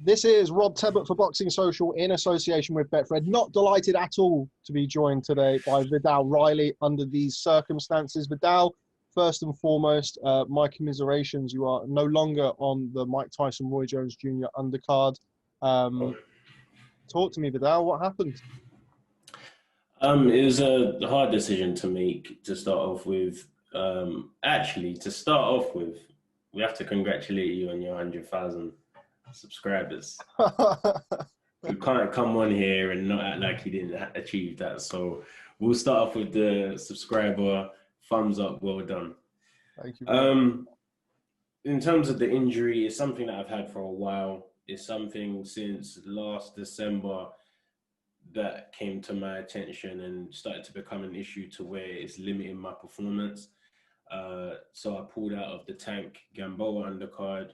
This is Rob Tebbutt for Boxing Social in association with Betfred. Not delighted at all to be joined today by Viddal Riley under these circumstances. Viddal, first and foremost, my commiserations. You are no longer on the Mike Tyson Roy Jones Jr. undercard. Talk to me, Viddal. What happened? It was a hard decision to make to start off with. We have to congratulate you on your 100,000 subscribers. You can't come on here and not act like you didn't achieve that. So we'll start off with the subscriber thumbs up. Well done. Thank you. In terms of the injury, it's something that I've had for a while. It's something since last December that came to my attention and started to become an issue to where it's limiting my performance. So I pulled out of the Tank Gamboa undercard,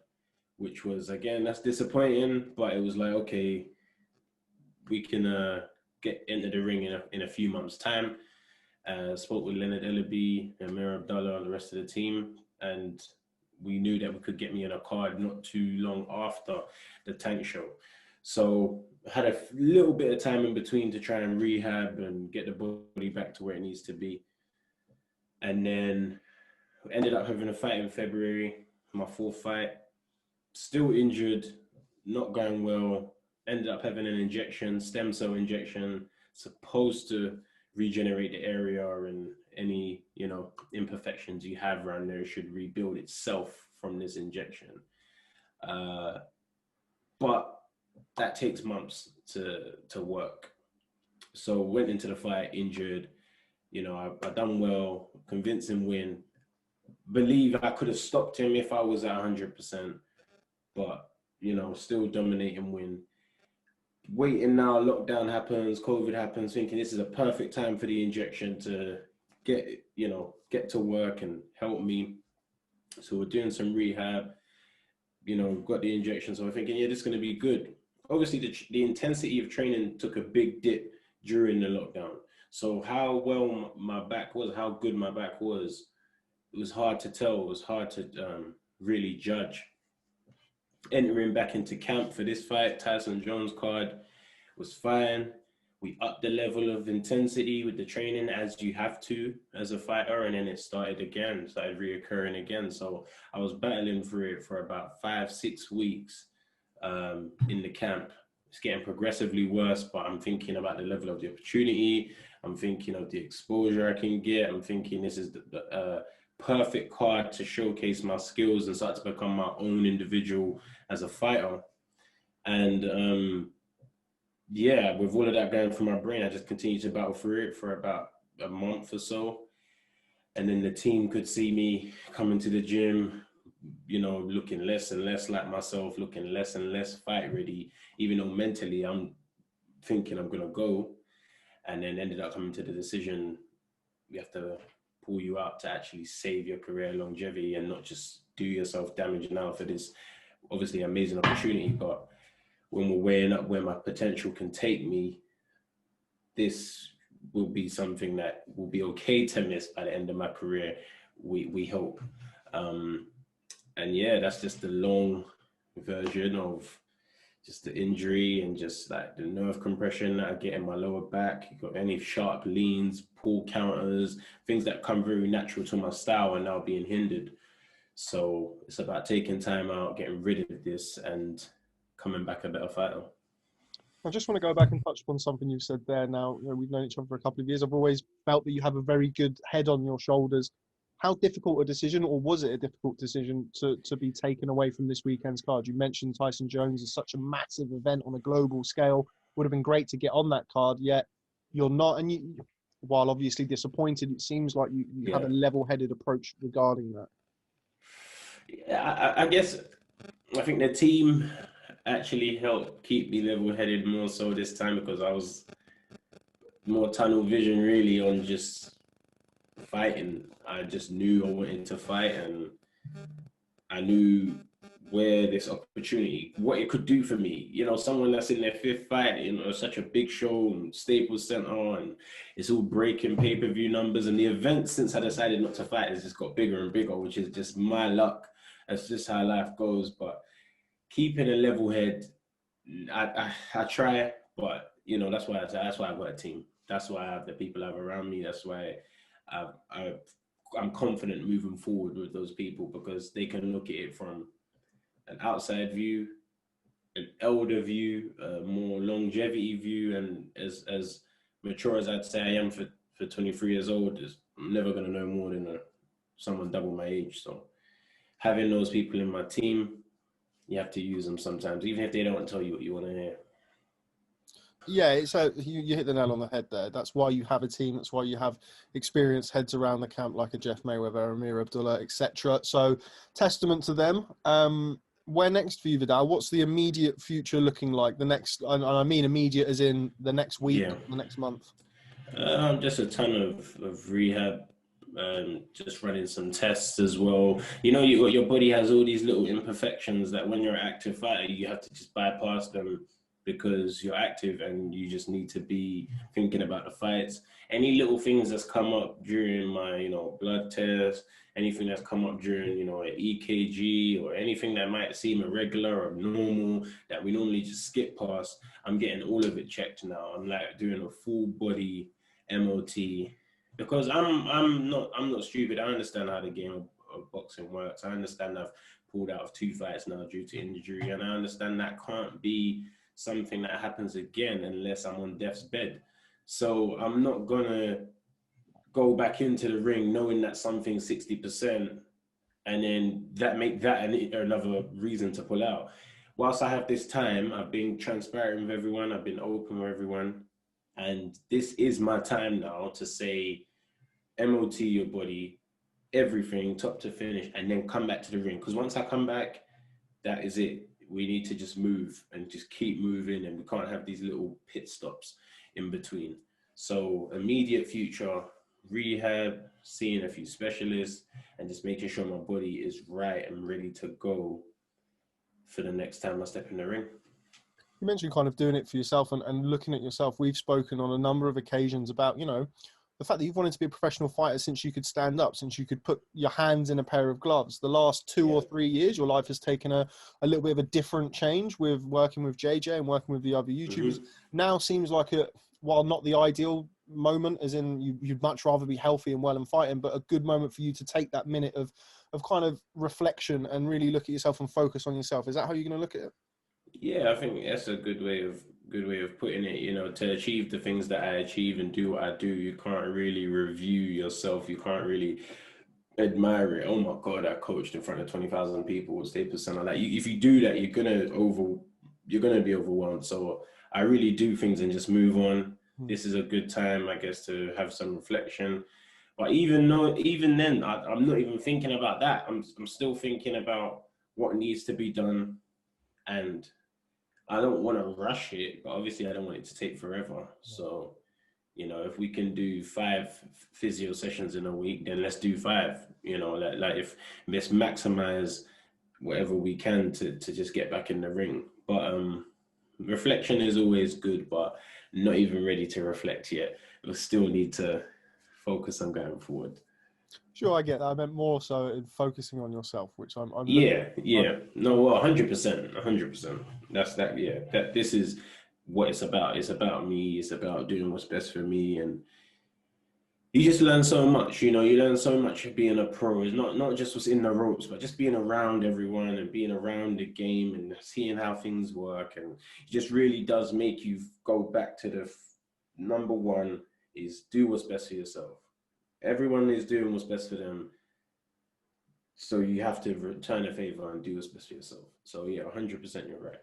which was, again, that's disappointing, but it was like, okay, we can get into the ring in a few months' time. Spoke with Leonard Ellaby, Amir Abdullah, and the rest of the team, and we knew that we could get me on a card not too long after the Tank show. So I had a little bit of time in between to try and rehab and get the body back to where it needs to be. And then ended up having a fight in February, my fourth fight. Still injured, not going well. Ended up having an injection, stem cell injection, supposed to regenerate the area, and any, imperfections you have around there should rebuild itself from this injection. But that takes months to work. So went into the fight injured. I done well, convincing win. Believe I could have stopped him if I was at 100%, but still dominating win. Waiting now, lockdown happens, COVID happens, thinking this is a perfect time for the injection to get to work and help me. So we're doing some rehab, got the injection. So I'm thinking, this is going to be good. Obviously, the intensity of training took a big dip during the lockdown. So how well my back was, how good my back was, it was hard to tell. It was hard to really judge. Entering back into camp for this fight, Tyson-Jones card was fine. We upped the level of intensity with the training, as you have to as a fighter, and then it started reoccurring again. So I was battling for it for about 5-6 weeks in the camp. It's getting progressively worse, but I'm thinking about the level of the opportunity. I'm thinking of the exposure I can get. I'm thinking this is the perfect card to showcase my skills and start to become my own individual as a fighter. And with all of that going through my brain, I just continued to battle through it for about a month or so. And then the team could see me coming to the gym, looking less and less like myself, looking less and less fight ready, even though mentally I'm thinking I'm going to go. And then ended up coming to the decision, we have to pull you out to actually save your career longevity and not just do yourself damage now for this obviously amazing opportunity. But when we're weighing up where my potential can take me, this will be something that will be okay to miss by the end of my career, we hope. That's just the long version of just the injury and just like the nerve compression that I get in my lower back. You got any sharp leans, pull counters, things that come very natural to my style are now being hindered. So it's about taking time out, getting rid of this, and coming back a better fighter. I just want to go back and touch upon something you've said there. Now, we've known each other for a couple of years. I've always felt that you have a very good head on your shoulders. How difficult a decision, or was it a difficult decision to be taken away from this weekend's card? You mentioned Tyson-Jones is such a massive event on a global scale. Would have been great to get on that card, yet you're not. And you, while obviously disappointed, it seems like you have a level-headed approach regarding that. Yeah, I guess I think the team actually helped keep me level-headed more so this time, because I was more tunnel vision really on just fighting. I just knew I wanted to fight, and I knew where this opportunity, what it could do for me. Someone that's in their fifth fight, such a big show, and Staples Center, and it's all breaking pay-per-view numbers. And the event, since I decided not to fight, has just got bigger and bigger, which is just my luck. That's just how life goes. But keeping a level head I try, but that's why I've got a team. That's why I have the people I have around me. That's why I'm confident moving forward with those people, because they can look at it from an outside view, an elder view, a more longevity view, and as mature as I'd say I am for 23 years old, I'm never gonna know more than someone double my age. So having those people in my team, you have to use them sometimes, even if they don't tell you what you want to hear. Yeah, you hit the nail on the head there. That's why you have a team. That's why you have experienced heads around the camp like a Jeff Mayweather, Amir Abdullah, etc. So, testament to them. Where next for you, Viddal? What's the immediate future looking like? The next, and I mean immediate as in the next week, the next month. Just a ton of rehab. Just running some tests as well. Your body has all these little imperfections that when you're an active fighter, you have to just bypass them, because you're active and you just need to be thinking about the fights. Any little things that's come up during my, blood test, anything that's come up during, an EKG, or anything that might seem irregular or normal that we normally just skip past, I'm getting all of it checked now. I'm like doing a full body MOT, because I'm not stupid. I understand how the game of boxing works. I understand I've pulled out of 2 fights now due to injury, and I understand that can't be something that happens again unless I'm on death's bed. So I'm not gonna go back into the ring knowing that something's 60%, and then make that another reason to pull out. Whilst I have this time, I've been transparent with everyone, I've been open with everyone, and this is my time now to say, MOT your body, everything top to finish, and then come back to the ring. Because once I come back, that is it. We need to just move and just keep moving, and we can't have these little pit stops in between. So immediate future, rehab, seeing a few specialists, and just making sure my body is right and ready to go for the next time I step in the ring. You mentioned kind of doing it for yourself and looking at yourself. We've spoken on a number of occasions about, the fact that you've wanted to be a professional fighter since you could stand up, since you could put your hands in a pair of gloves. The last 2 or 3 years, your life has taken a little bit of a different change with working with JJ and working with the other YouTubers. Mm-hmm. Now seems like while not the ideal moment, as in you'd much rather be healthy and well and fighting, but a good moment for you to take that minute of kind of reflection and really look at yourself and focus on yourself. Is that how you're going to look at it? Yeah, I think that's a good way of putting it. To achieve the things that I achieve and do what I do, you can't really review yourself. You can't really admire it. Oh my God, I coached in front of 20,000 people. What's the percent of that? If you do that, you're gonna be overwhelmed. So I really do things and just move on. This is a good time, I guess, to have some reflection. But even then, I'm not even thinking about that. I'm still thinking about what needs to be done, and I don't want to rush it, but obviously I don't want it to take forever. So, if we can do 5 physio sessions in a week, then let's do 5. If let's maximize whatever we can to just get back in the ring. But reflection is always good, but not even ready to reflect yet. We still need to focus on going forward. Sure, I get that. I meant more so in focusing on yourself, which I'm yeah. No, well, 100%. That's that. Yeah, that this is what it's about. It's about me. It's about doing what's best for me, and you just learn so much. You learn so much being a pro. It's not just what's in the ropes, but just being around everyone and being around the game and seeing how things work, and it just really does make you go back to the number one is do what's best for yourself. Everyone is doing what's best for them. So you have to return a favor and do what's best for yourself. So yeah, 100% you're right.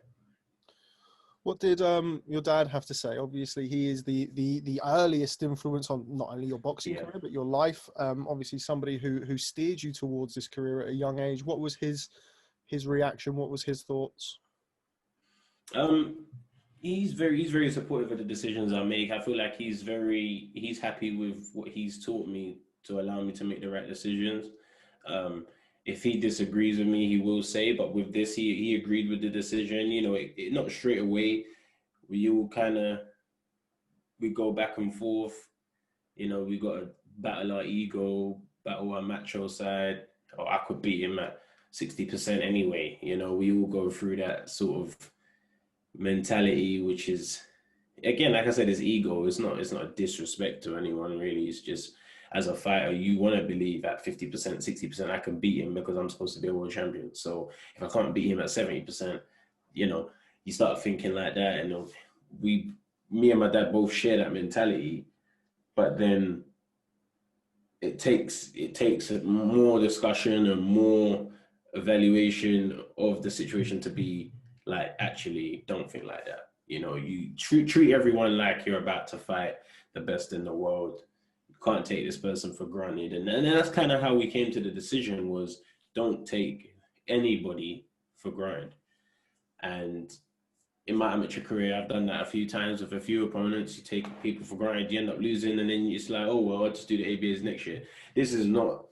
What did your dad have to say? Obviously, he is the earliest influence on not only your boxing career, but your life. Obviously, somebody who steered you towards this career at a young age. What was his reaction? What was his thoughts? He's very supportive of the decisions I make. I feel like he's happy with what he's taught me to allow me to make the right decisions. If he disagrees with me, he will say, but with this, he agreed with the decision. It not straight away. We all we go back and forth. We got to battle our ego, battle our macho side. Or I could beat him at 60% anyway. We all go through that sort of mentality, which is, again, like I said, is ego. It's not a disrespect to anyone really. It's just, as a fighter, you want to believe at 50%, 60%, I can beat him because I'm supposed to be a world champion. So if I can't beat him at 70%, you know, you start thinking like that. And me and my dad both share that mentality, but then it takes more discussion and more evaluation of the situation to be like, actually, don't think like that. You know, you treat everyone like you're about to fight the best in the world. You can't take this person for granted. And that's kind of how we came to the decision, was don't take anybody for granted. And in my amateur career, I've done that a few times with a few opponents. You take people for granted, you end up losing, and then it's like, oh, well, I'll just do the ABAs next year. This is not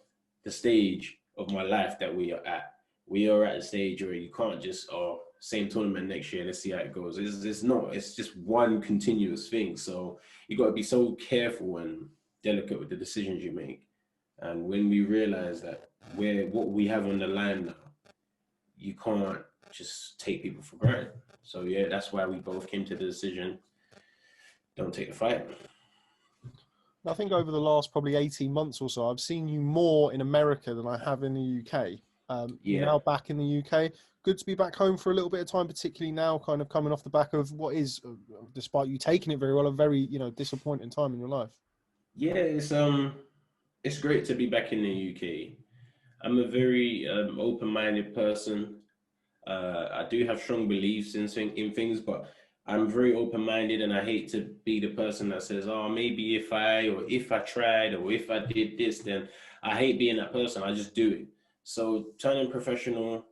the stage of my life that we are at. We are at a stage where you can't just, oh, same tournament next year, let's see how it goes. It's not. It's just one continuous thing. So you got to be so careful and delicate with the decisions you make. And when we realize that what we have on the line now, you can't just take people for granted. So yeah, that's why we both came to the decision, don't take the fight. I think over the last probably 18 months or so, I've seen you more in America than I have in the UK. You're now back in the UK. Good to be back home for a little bit of time, particularly now, kind of coming off the back of what is, despite you taking it very well, a very, disappointing time in your life. Yeah, it's great to be back in the UK. I'm a very open-minded person. I do have strong beliefs in things, but I'm very open-minded, and I hate to be the person that says, "Oh, maybe if I tried, or if I did this, then." I hate being that person. I just do it. So turning professional,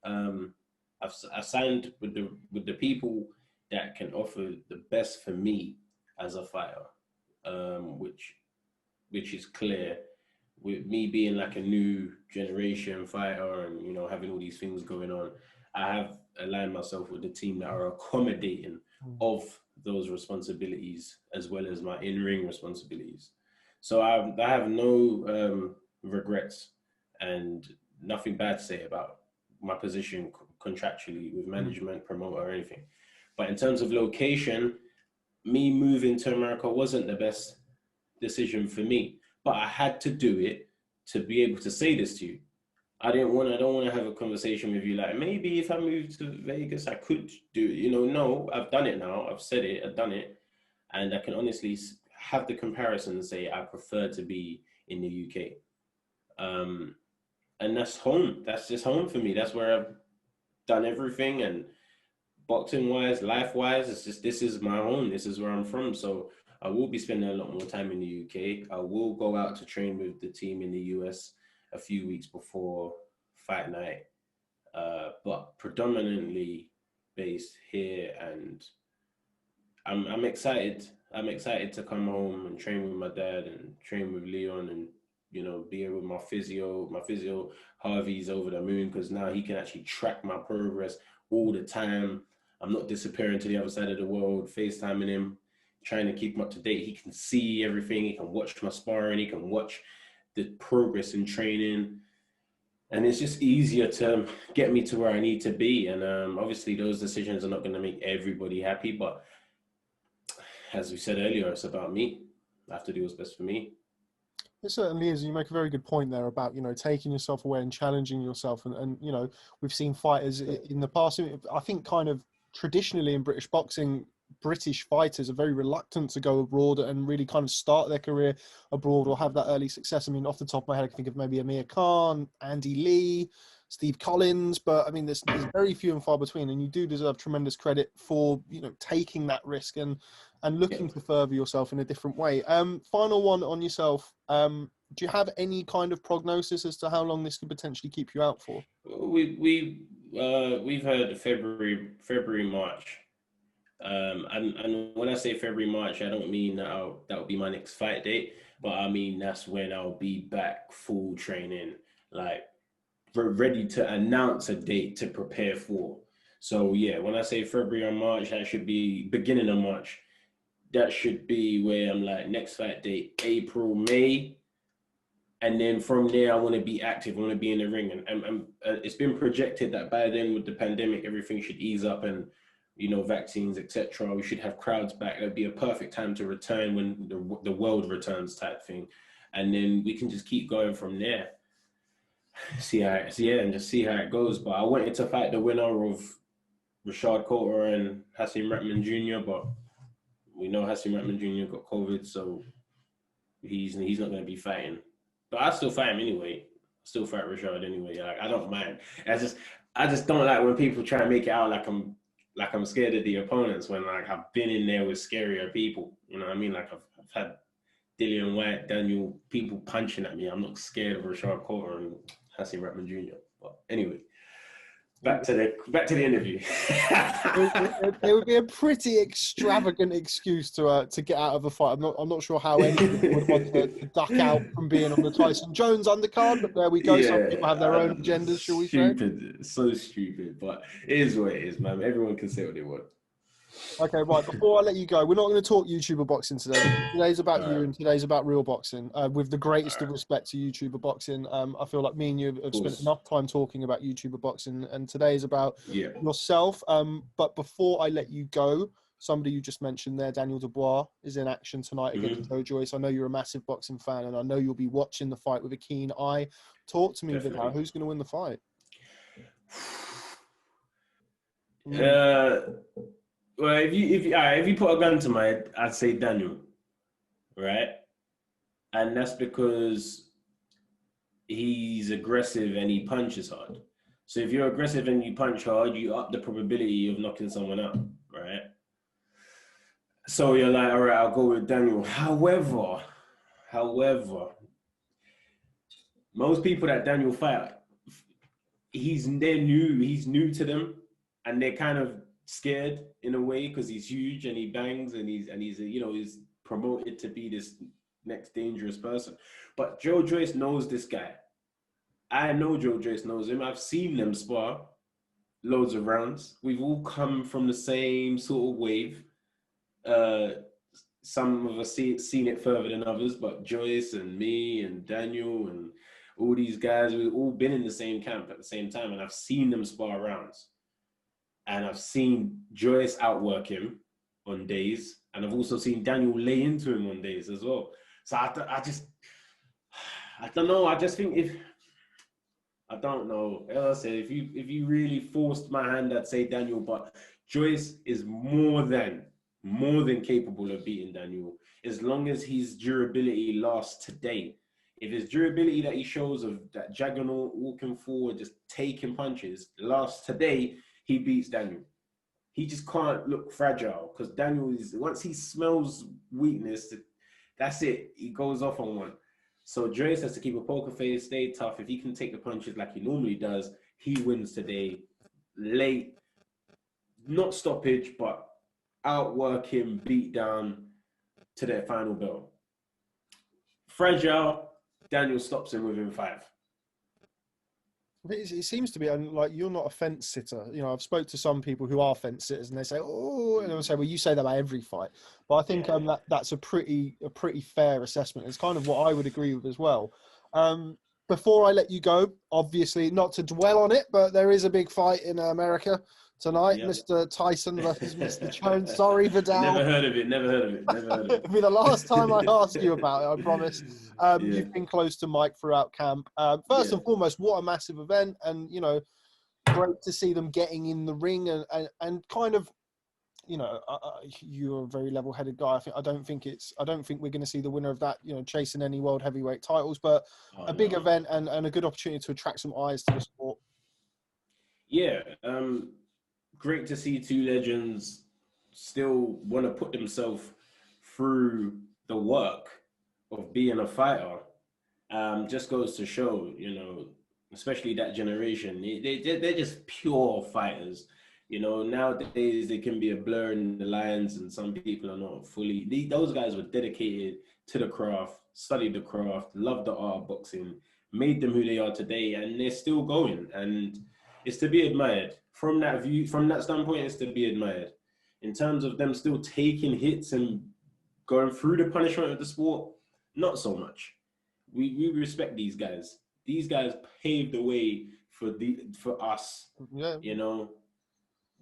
I signed with the people that can offer the best for me as a fighter, which is clear. With me being like a new generation fighter, and having all these things going on, I have aligned myself with the team that are accommodating of those responsibilities, as well as my in-ring responsibilities. So I have no regrets and nothing bad to say about my position contractually with management, promoter, or anything. But in terms of location, me moving to America wasn't the best decision for me, but I had to do it to be able to say this to you. I don't want to have a conversation with you like, maybe if I moved to Vegas, I could do it. No, I've done it now. I've said it, I've done it. And I can honestly have the comparison and say, I prefer to be in the UK. And that's home. That's just home for me. That's where I've done everything. And boxing wise, life wise, this is my home. This is where I'm from. So I will be spending a lot more time in the UK. I will go out to train with the team in the US a few weeks before fight night, but predominantly based here. And I'm excited. I'm excited to come home and train with my dad and train with Leon, and be here with my physio. My physio Harvey's over the moon because now he can actually track my progress all the time. I'm not disappearing to the other side of the world, FaceTiming him, trying to keep him up to date. He can see everything. He can watch my sparring. He can watch the progress in training. And it's just easier to get me to where I need to be. And obviously those decisions are not going to make everybody happy. But as we said earlier, it's about me. I have to do what's best for me. It certainly is. You make a very good point there about, taking yourself away and challenging yourself. And we've seen fighters in the past. I think kind of traditionally in British boxing, British fighters are very reluctant to go abroad and really kind of start their career abroad or have that early success. I mean, off the top of my head, I can think of maybe Amir Khan, Andy Lee, Steve Collins, but I mean, there's very few and far between, and you do deserve tremendous credit for, taking that risk and looking to further yourself in a different way. Final one on yourself. Do you have any kind of prognosis as to how long this could potentially keep you out for? We've heard February, March. And when I say February, March, I don't mean that will be my next fight date, but I mean that's when I'll be back full training, like we're ready to announce a date to prepare for. So yeah, when I say February or March, that should be beginning of March. That should be where I'm like, next fight date, April, May. And then from there, I want to be active. I want to be in the ring. And it's been projected that by then, with the pandemic, everything should ease up and you know, vaccines, etc. We should have crowds back. That'd be a perfect time to return when the world returns, type thing, and then we can just keep going from there. And just see how it goes. But I wanted to fight the winner of Rashad Coulter and Hasim Rahman Jr., but we know Hasim Rahman Jr. got COVID, so he's not going to be fighting. But I still fight him anyway. Still fight Rashad anyway. Like, I don't mind. I just don't like when people try and make it out like I'm scared of the opponents, when like I've been in there with scarier people. You know what I mean? Like I've had Dillian White, Daniel, people punching at me. I'm not scared of Rashad Coulter and Hasim Rahman Jr. But anyway, back to the interview. It would be a pretty extravagant excuse to get out of a fight. I'm not sure how anyone would want to duck out from being on the Tyson-Jones undercard, but there we go. Yeah, some people have their own agendas, shall we say? Stupid, so stupid, but it is what it is, man. Everyone can say what they want. Okay, right. Before I let you go, we're not going to talk YouTuber boxing today. Today's about you, and today's about real boxing. With the greatest of respect to YouTuber boxing, I feel like me and you have spent enough time talking about YouTuber boxing, and today is about yourself. But before I let you go, somebody you just mentioned there, Daniel Dubois, is in action tonight against Dubois-Joyce. I know you're a massive boxing fan, and I know you'll be watching the fight with a keen eye. Talk to me, Viddal. Who's going to win the fight? Well, if you put a gun to my head, I'd say Daniel, right? And that's because he's aggressive and he punches hard. So if you're aggressive and you punch hard, you up the probability of knocking someone out, right? So you're like, all right, I'll go with Daniel. However, most people that Daniel fight, he's new to them, and they're kind of scared in a way because he's huge and he bangs and he's you know, he's promoted to be this next dangerous person. But Joe Joyce knows this guy. I know Joe Joyce knows him. I've seen them spar loads of rounds. We've all come from the same sort of wave. Some of us seen it further than others, but Joyce and me and Daniel and all these guys, we've all been in the same camp at the same time, and I've seen them spar rounds. And I've seen Joyce outwork him on days, and I've also seen Daniel lay into him on days as well. So I don't know. I just think I don't know. As I said, if you really forced my hand, I'd say Daniel, but Joyce is more than capable of beating Daniel, as long as his durability lasts today. If his durability that he shows of that juggernaut walking forward, just taking punches, lasts today, he beats Daniel. He just can't look fragile, because Daniel is, once he smells weakness, that's it. He goes off on one. So Joyce has to keep a poker face, stay tough. If he can take the punches like he normally does, he wins today. Late, not stoppage, but outwork him, beat down to their final bell. Fragile, Daniel stops him within 5. It seems to be, and like, you're not a fence sitter. You know, I've spoke to some people who are fence sitters, and they say, "Oh," and I'll say, "Well, you say that about every fight." But I think that's a pretty fair assessment. It's kind of what I would agree with as well. Before I let you go, obviously not to dwell on it, but there is a big fight in America tonight, Mr. Tyson versus Mr. Jones. Sorry, Viddal. Never heard of it. It'll be the last time I ask you about it, I promise. You've been close to Mike throughout camp. First and foremost, what a massive event, and you know, great to see them getting in the ring and kind of, you know, you're a very level-headed guy. I don't think we're going to see the winner of that, you know, chasing any world heavyweight titles, but a big event and a good opportunity to attract some eyes to the sport. Yeah, great to see two legends still want to put themselves through the work of being a fighter. Just goes to show, you know, especially that generation, they're just pure fighters. You know, nowadays they can be a blur in the lines, and some people are not fully. Those guys were dedicated to the craft, studied the craft, loved the art of boxing, made them who they are today, and they're still going. And it's to be admired. From that view, from that standpoint, it's to be admired. In terms of them still taking hits and going through the punishment of the sport, not so much. We respect these guys. These guys paved the way for us. Yeah. You know,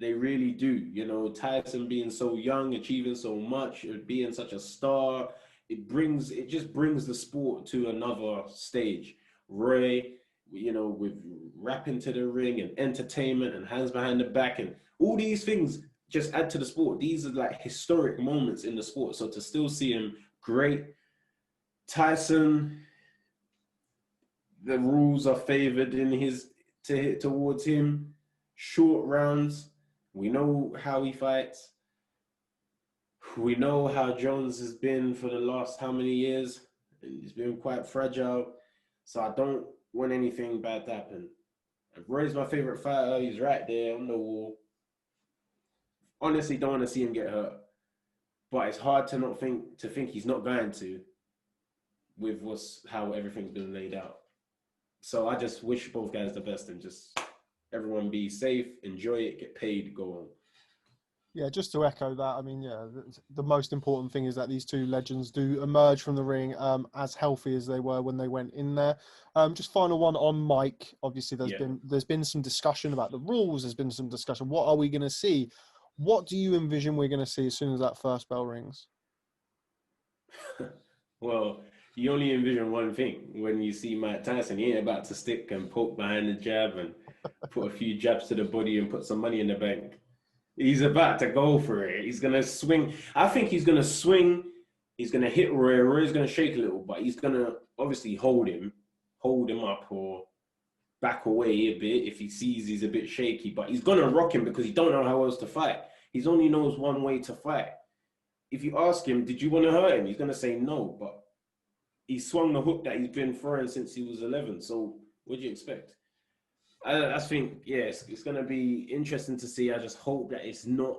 They really do. You know, Tyson being so young, achieving so much, being such a star, it just brings the sport to another stage. Roy, you know, with rapping to the ring and entertainment and hands behind the back and all these things just add to the sport. These are like historic moments in the sport. So to still see him, great. Tyson, the rules are favored in towards him. Short rounds. We know how he fights. We know how Jones has been for the last how many years. He's been quite fragile. So I don't want anything bad to happen. If Roy's my favorite fighter, he's right there on the wall. Honestly, don't want to see him get hurt. But it's hard to think he's not going to with how everything's been laid out. So I just wish both guys the best and just everyone be safe, enjoy it, get paid, go on. Yeah, just to echo that, I mean, yeah, the most important thing is that these two legends do emerge from the ring as healthy as they were when they went in there. Just final one on Mike. Obviously, there's been some discussion about the rules. There's been some discussion. What are we going to see? What do you envision we're going to see as soon as that first bell rings? Well, you only envision one thing when you see Mike Tyson. He ain't about to stick and poke behind the jab and put a few jabs to the body and put some money in the bank. He's about to go for it. He's going to swing. I think he's going to swing. He's going to hit Roy. Roy's going to shake a little, but he's going to obviously hold him up or back away a bit if he sees he's a bit shaky. But he's going to rock him because he don't know how else to fight. He only knows one way to fight. If you ask him, did you want to hurt him? He's going to say no, but he swung the hook that he's been throwing since he was 11. So what do you expect? I think, yes, it's going to be interesting to see. I just hope that it's not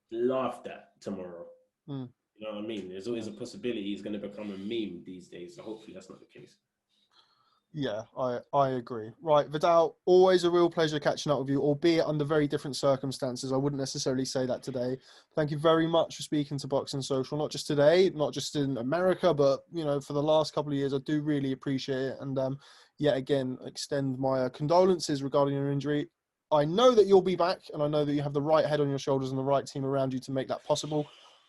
laughed at tomorrow. You know what I mean? There's always a possibility he's going to become a meme these days. So hopefully that's not the case. Yeah, I agree. Right, Viddal, always a real pleasure catching up with you, albeit under very different circumstances. I wouldn't necessarily say that today. Thank you very much for speaking to Boxing Social, not just today, not just in America, but, you know, for the last couple of years. I do really appreciate it. And yet again, extend my condolences regarding your injury. I know that you'll be back, and I know that you have the right head on your shoulders and the right team around you to make that possible.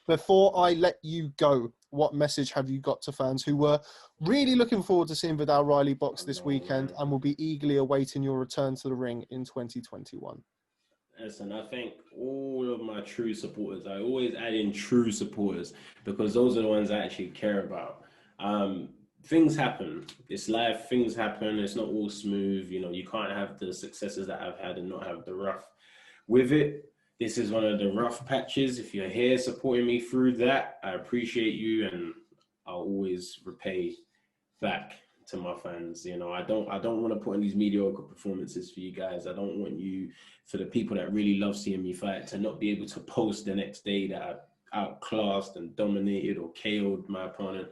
Before I let you go, what message have you got to fans who were really looking forward to seeing Viddal Riley box this weekend and will be eagerly awaiting your return to the ring in 2021? Listen, I think all of my true supporters, I always add in true supporters because those are the ones I actually care about. Things happen. It's life. Things happen. It's not all smooth. You know, you can't have the successes that I've had and not have the rough with it. This is one of the rough patches. If you're here supporting me through that, I appreciate you, and I'll always repay back to my fans. You know, I don't want to put in these mediocre performances for you guys. I don't want you, for the people that really love seeing me fight, to not be able to post the next day that I outclassed and dominated or KO'd my opponent.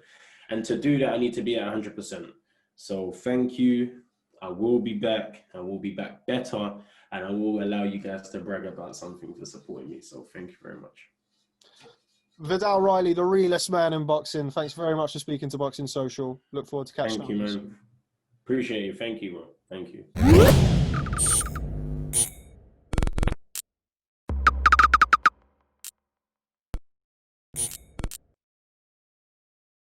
And to do that, I need to be at 100%. So thank you. I will be back. I will be back better. And I will allow you guys to brag about something for supporting me. So thank you very much. Vidal Riley, the realest man in boxing. Thanks very much for speaking to Boxing Social. Look forward to catching up. Thank you, man. Appreciate it. Thank you, man. Thank you.